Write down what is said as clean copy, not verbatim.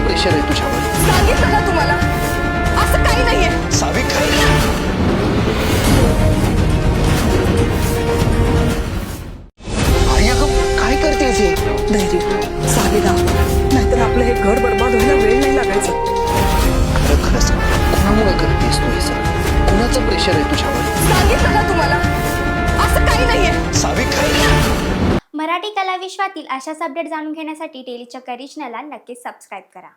कोणाचं प्रेशर आहे तुझ्यावर? सांगितलं ना तुम्हाला, असं काही नाहीये. सावित्री, आई अगं काय करतेस हे? धैर्य, साविदा, नाहीतर आपलं हे घर बर्बाद व्हायला वेळ नाही लागायचं. खरं खरं सांग, कोणामुळे करतेस तू हे सगळं? कोणाचं प्रेशर आहे तुझ्यावर? सांगितलं ना तुम्हाला, असं काही नाहीये. सावित्री, मराठी कला विश्वातील अशाच अपडेट जाणून घेण्यासाठी डेली चक्कर रिजनला नक्कीच सबस्क्राईब करा.